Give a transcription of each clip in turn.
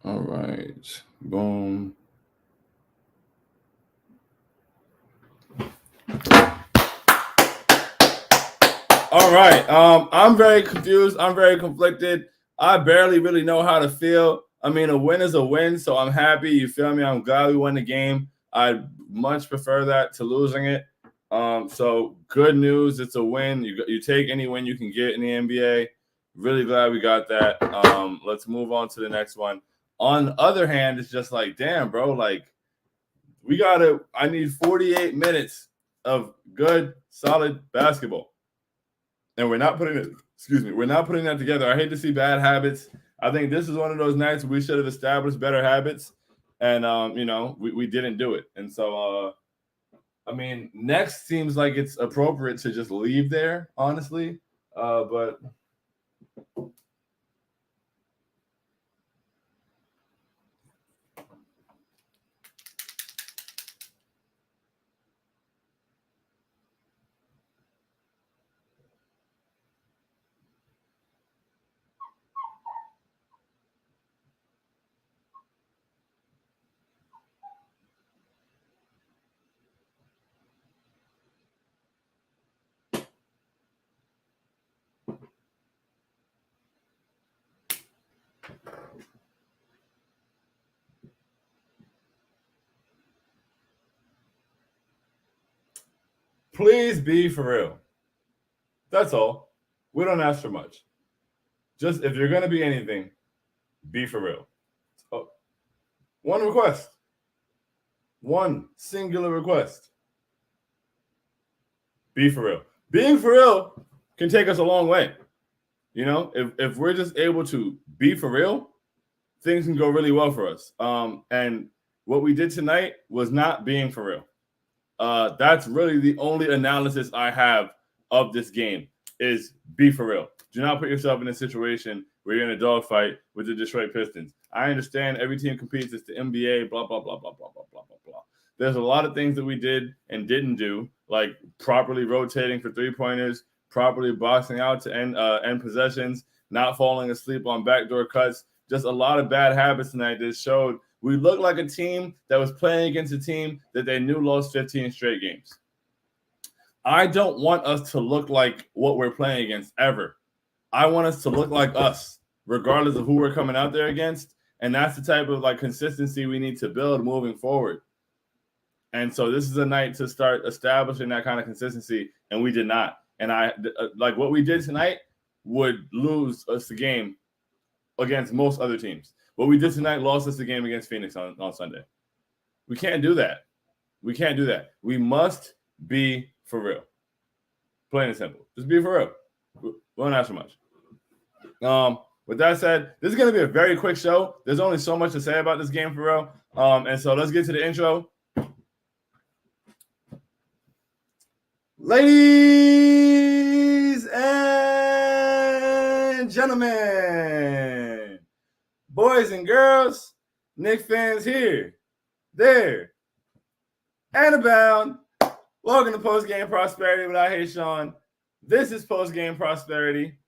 All right. Boom. All right. I'm very confused. I'm very conflicted. I barely really know how to feel. I mean, a win is a win, so I'm happy. You feel me? I'm glad we won the game. I'd much prefer that to losing it. So good news. It's a win. You take any win you can get in the NBA. Really glad we got that. Let's move on to the next one. On the other hand, it's just like, damn, bro, like I need 48 minutes of good, solid basketball. And we're not putting that together. I hate to see bad habits. I think this is one of those nights we should have established better habits. And we didn't do it. And so next seems like it's appropriate to just leave there, honestly. But please be for real. That's all. We don't ask for much. Just if you're going to be anything, be for real. So, one request. One singular request. Be for real. Being for real can take us a long way. You know, if we're just able to be for real, things can go really well for us. And what we did tonight was not being for real. That's really the only analysis I have of this game is be for real. Do not put yourself in a situation where you're in a dogfight with the Detroit Pistons. I understand every team competes. It's the NBA, blah, blah, blah, blah, blah, blah, blah, blah, blah. There's a lot of things that we did and didn't do, like properly rotating for three-pointers, properly boxing out to end possessions, not falling asleep on backdoor cuts. Just a lot of bad habits tonight that showed we look like a team that was playing against a team that they knew lost 15 straight games. I don't want us to look like what we're playing against ever. I want us to look like us, regardless of who we're coming out there against. And that's the type of consistency we need to build moving forward. And so this is a night to start establishing that kind of consistency, and we did not. And what we did tonight would lose us the game against most other teams. What we did tonight lost us the game against Phoenix on Sunday. We can't do that. We can't do that. We must be for real. Plain and simple. Just be for real. We don't ask for much. With that said, this is going to be a very quick show. There's only so much to say about this game for real. And so let's get to the intro. Ladies and gentlemen, boys and girls, Knicks fans here, there, and abound. Welcome to Postgame Prosperity with I Hate Sean. This is Postgame Prosperity.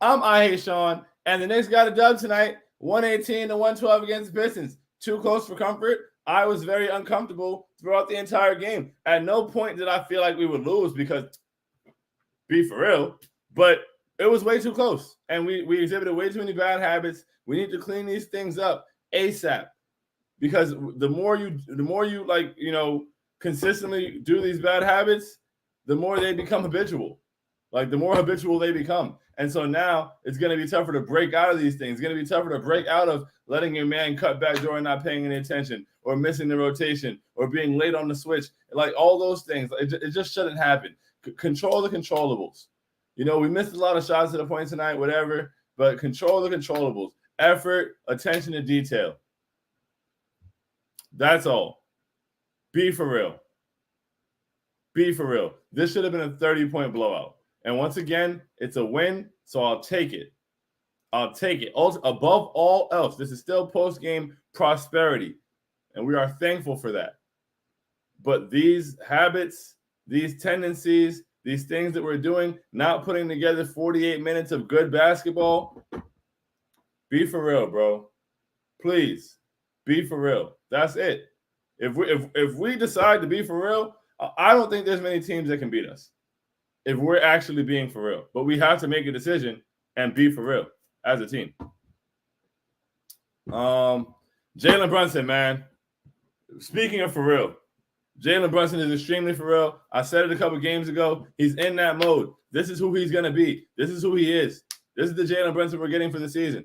I'm I Hate Sean, and the Knicks got a dub tonight, 118 to 112 against the Pistons. Too close for comfort. I was very uncomfortable throughout the entire game. At no point did I feel like we would lose because, be for real, but it was way too close. And we exhibited way too many bad habits. We need to clean these things up ASAP. Because the more you consistently do these bad habits, the more they become habitual. The more habitual they become. And so now it's going to be tougher to break out of these things. It's going to be tougher to break out of letting your man cut back door and not paying any attention, or missing the rotation, or being late on the switch. All those things, it just shouldn't happen. Control the controllables. We missed a lot of shots to the point tonight, whatever, but control the controllables. effort, attention to detail. That's all. Be for real. Be for real. This should have been a 30-point blowout. And once again, it's a win, so I'll take it. I'll take it. Also, above all else, this is still post-game prosperity, and we are thankful for that. But these habits, these tendencies, these things that we're doing, not putting together 48 minutes of good basketball, be for real, bro. Please, be for real. That's it. If we decide to be for real, I don't think there's many teams that can beat us if we're actually being for real. But we have to make a decision and be for real as a team. Jalen Brunson, man. Speaking of for real, Jalen Brunson is extremely for real. I said it a couple games ago. He's in that mode. This is who he's going to be. This is who he is. This is the Jalen Brunson we're getting for the season.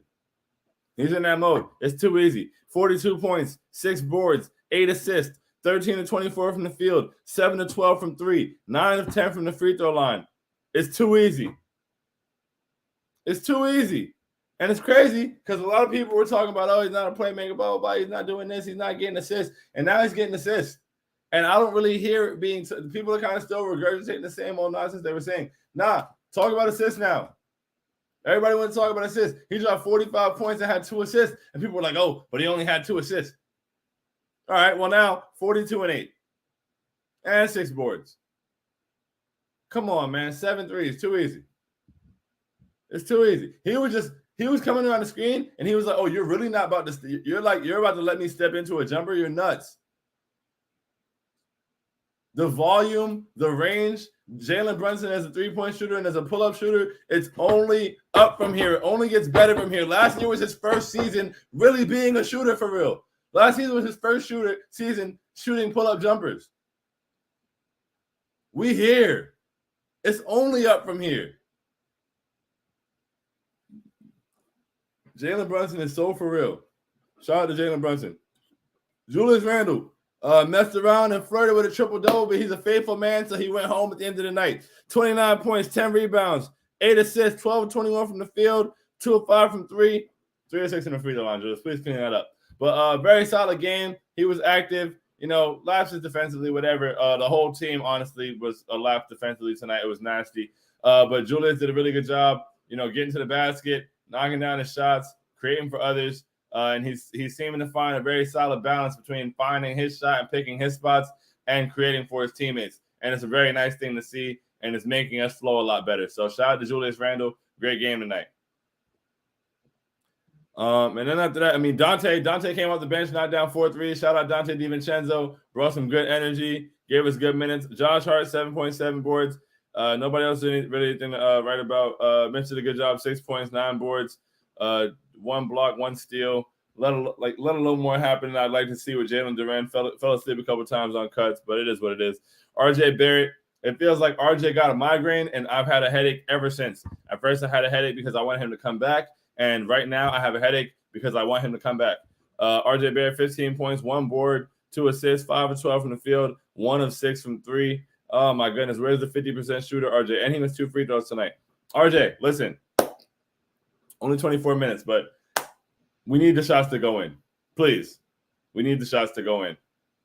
He's in that mode. It's too easy. 42 points, 6 boards, 8 assists, 13 to 24 from the field, 7 to 12 from 3, 9 of 10 from the free throw line. It's too easy. It's too easy. And it's crazy because a lot of people were talking about, oh, he's not a playmaker, blah, blah, blah. He's not doing this. He's not getting assists. And now he's getting assists. And I don't really hear it being – people are kind of still regurgitating the same old nonsense they were saying. Nah, talk about assists now. Everybody wants to talk about assists. He dropped 45 points and had 2 assists. And people were like, oh, but he only had 2 assists. All right, well, now 42 and 8. And 6 boards. Come on, man. 7 threes. Too easy. It's too easy. He was coming around the screen, and he was like, oh, you're really not about to – you're about to let me step into a jumper? You're nuts. The volume, the range, Jalen Brunson as a three-point shooter and as a pull-up shooter, it's only up from here. It only gets better from here. Last year was his first season really being a shooter for real. Last season was his first season shooting pull-up jumpers. We here. It's only up from here. Jalen Brunson is so for real. Shout out to Jalen Brunson. Julius Randle. Messed around and flirted with a triple-double, but he's a faithful man, so he went home at the end of the night. 29 points, 10 rebounds, 8 assists, 12 of 21 from the field, 2 of 5 from 3, 3 of 6 in the free throw line. Just please clean that up. But very solid game. He was active. Lapses defensively, whatever. The whole team, honestly, was a lapse defensively tonight. It was nasty. But Julius did a really good job, getting to the basket, knocking down his shots, creating for others. And he's seeming to find a very solid balance between finding his shot and picking his spots and creating for his teammates. And it's a very nice thing to see, and it's making us flow a lot better. So shout out to Julius Randle. Great game tonight. And then after that, Dante came off the bench, knocked down 4 threes. Shout out Dante DiVincenzo. Brought some good energy, gave us good minutes. Josh Hart, 7.7 boards. Nobody else did really anything to write about. Mitch did a good job, 6 points, 9 boards. 1 block, 1 steal. Let a little more happen. I'd like to see what Jalen Duren fell asleep a couple times on cuts, but it is what it is. RJ Barrett, it feels like RJ got a migraine, and I've had a headache ever since. At first, I had a headache because I wanted him to come back, and right now I have a headache because I want him to come back. RJ Barrett, 15 points, 1 board, 2 assists, 5 of 12 from the field, 1 of 6 from 3. Oh, my goodness. Where's the 50% shooter, RJ? And he missed 2 free throws tonight. RJ, listen. Only 24 minutes, but we need the shots to go in. Please. We need the shots to go in.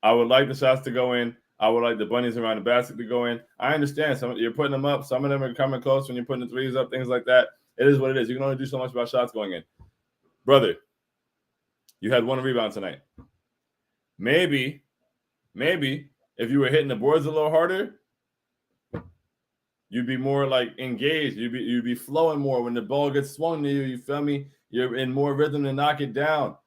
I would like the shots to go in. I would like the bunnies around the basket to go in. I understand. You're putting them up. Some of them are coming close when you're putting the threes up, things like that. It is what it is. You can only do so much about shots going in. Brother, you had 1 rebound tonight. Maybe if you were hitting the boards a little harder, you'd be more engaged. You'd be flowing more when the ball gets swung to you. You feel me? You're in more rhythm to knock it down.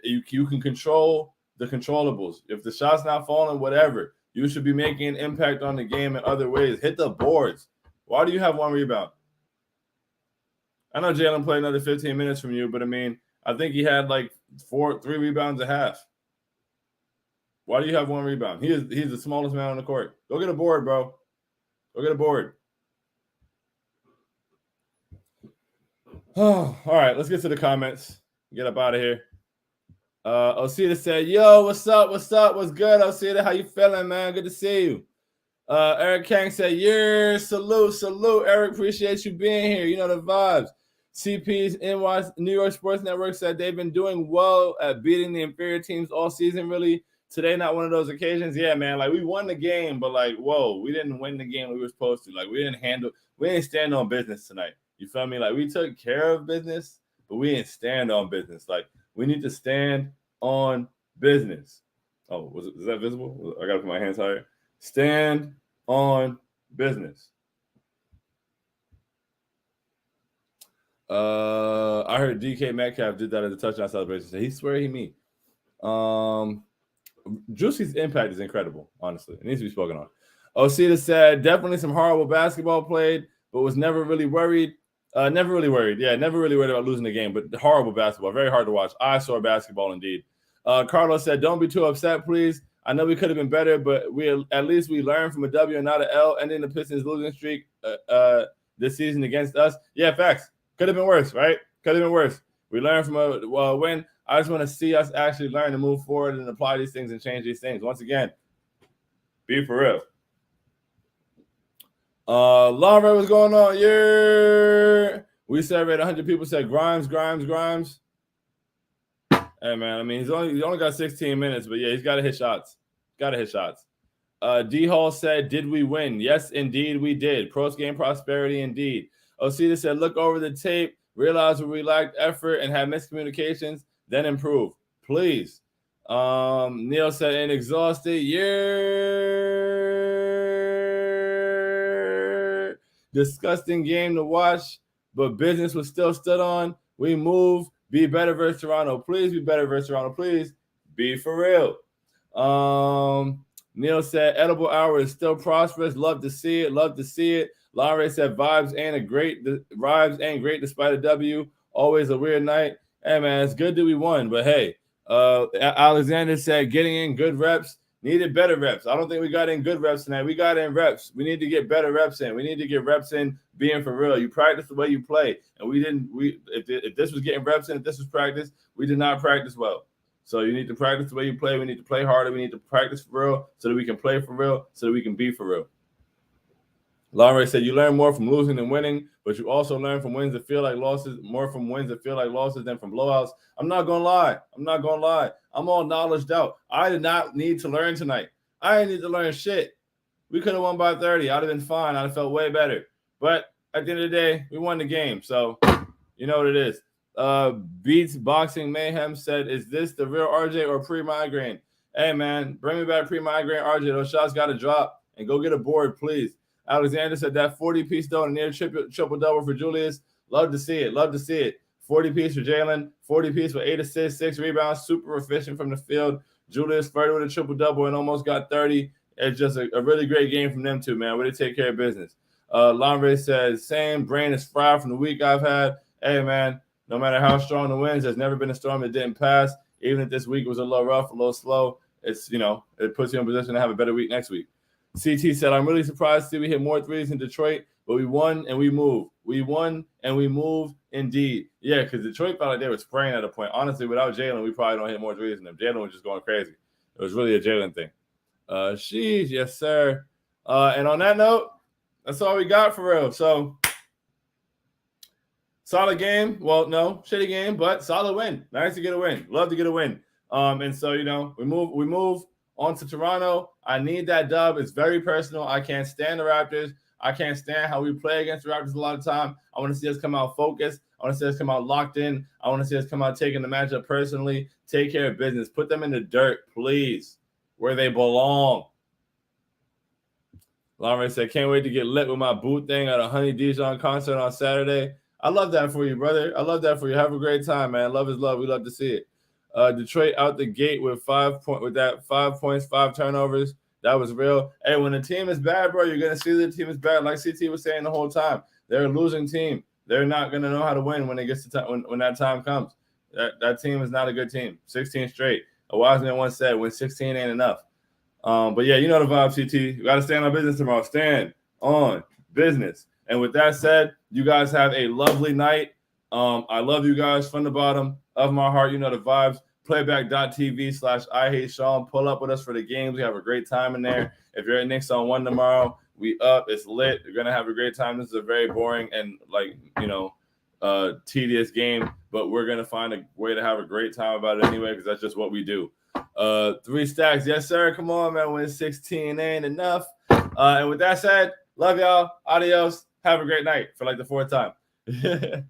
You can control the controllables. If the shot's not falling, whatever, you should be making an impact on the game in other ways. Hit the boards. Why do you have 1 rebound? I know Jalen played another 15 minutes from you, but I think he had 3 rebounds a half. Why do you have 1 rebound? He's the smallest man on the court. Go get a board, bro. Go get a board. Oh, all right, let's get to the comments. Get up out of here. Osita said, yo, what's up? What's good, Osita? How you feeling, man? Good to see you. Eric Kang said, yeah, salute. Eric, appreciate you being here. You know the vibes. CP's New York Sports Network said they've been doing well at beating the inferior teams all season, really. Today, not one of those occasions. Yeah, man, like we won the game, but like, whoa, we didn't win the game we were supposed to. Like we didn't stand on business tonight. You feel me? Like we took care of business, but we didn't stand on business. Like we need to stand on businis. Oh, is that visible? I gotta put my hands higher. Stand on business. I heard DK Metcalf did that as a touchdown celebration. So he swear he me. Juicy's impact is incredible, honestly. It needs to be spoken on. Osita said, definitely some horrible basketball played, but was never really worried. Never really worried. Yeah, never really worried about losing the game, but horrible basketball. Very hard to watch. Eyesore basketball indeed. Carlos said, don't be too upset, please. I know we could have been better, but at least we learned from a W and not an L, ending the Pistons losing streak this season against us. Yeah, facts. Could have been worse, right? Could have been worse. We learned from a win. I just want to see us actually learn to move forward and apply these things and change these things. Once again, be for real. Laura, what's going on? Yeah. We surveyed 100 people, said Grimes. Hey, man, I mean, he's only got 16 minutes, but yeah, he's got to hit shots. D Hall said, did we win? Yes, indeed, we did. Postgame prosperity, indeed. Osita said, look over the tape, realize where we lacked effort and had miscommunications, then improve. Please. Neil said, and exhausted. Yeah. Disgusting game to watch, but business was still stood on. We move. Be better versus Toronto. Please be better versus Toronto. Please be for real. Neil said, edible hour is still prosperous. Love to see it. Laurie said, vibes ain't great despite a W. Always a weird night. Hey, man, it's good that we won. But, hey, Alexander said, getting in good reps. Needed better reps. I don't think we got in good reps tonight. We got in reps. We need to get better reps in. We need to get reps in being for real. You practice the way you play. And if this was getting reps in, if this was practice, we did not practice well. So you need to practice the way you play. We need to play harder. We need to practice for real so that we can play for real, so that we can be for real. Laurie said, you learn more from losing than winning, but you also learn from wins that feel like losses, more from wins that feel like losses than from blowouts. I'm not going to lie. I'm all knowledged out. I did not need to learn tonight. I didn't need to learn shit. We could have won by 30. I'd have been fine. I'd have felt way better. But at the end of the day, we won the game. So you know what it is. Beats Boxing Mayhem said, is this the real RJ or pre-migraine? Hey, man, bring me back pre-migraine RJ. Those shots got to drop and go get a board, please. Alexander said that 40-piece though, a near triple-double for Julius. Love to see it. 40-piece for Jalen. 40-piece for 8 assists, 6 rebounds. Super efficient from the field. Julius flirted with a triple-double and almost got 30. It's just a really great game from them two, man. Way to take care of business. Lambre says, same. Brain is fried from the week I've had. Hey, man, no matter how strong the winds, there's never been a storm that didn't pass. Even if this week was a little rough, a little slow, it's, it puts you in position to have a better week next week. CT said, I'm really surprised to see we hit more threes in Detroit, but we won and we moved. We won and we moved indeed. Yeah, because Detroit felt like they were spraying at a point. Honestly, without Jalen, we probably don't hit more threes than them. Jalen was just going crazy. It was really a Jalen thing. Sheesh, yes, sir. And on that note, that's all we got for real. So, solid game. Well, no, shitty game, but solid win. Nice to get a win. Love to get a win. And so, we move on to Toronto. I need that dub. It's very personal. I can't stand the Raptors. I can't stand how we play against the Raptors a lot of time. I want to see us come out focused. I want to see us come out locked in. I want to see us come out taking the matchup personally. Take care of business. Put them in the dirt, please, where they belong. Lauren said, can't wait to get lit with my boot thing at a Honey Dijon concert on Saturday. I love that for you, brother. I love that for you. Have a great time, man. Love is love. We love to see it. Detroit out the gate with 5 points, 5 turnovers. That was real. Hey, when the team is bad, bro, you're going to see the team is bad. Like CT was saying the whole time, they're a losing team. They're not going to know how to win when it gets to when that time comes. That team is not a good team. 16 straight. A wise man once said, when 16 ain't enough. But yeah, you know the vibe, CT. You got to stand on business tomorrow. Stand on business. And with that said, you guys have a lovely night. I love you guys from the bottom of my heart. You know the vibes. Playback.tv/IHateSean. Pull up with us for the games. We have a great time in there. If you're at Knicks on 1 tomorrow, we up. It's lit. You're going to have a great time. This is a very boring and tedious game, but we're gonna find a way to have a great time about it anyway, because that's just what we do. 3 stacks, yes sir. Come on, man. Win 16 ain't enough. And with that said, love y'all. Adios. Have a great night for like the 4th time.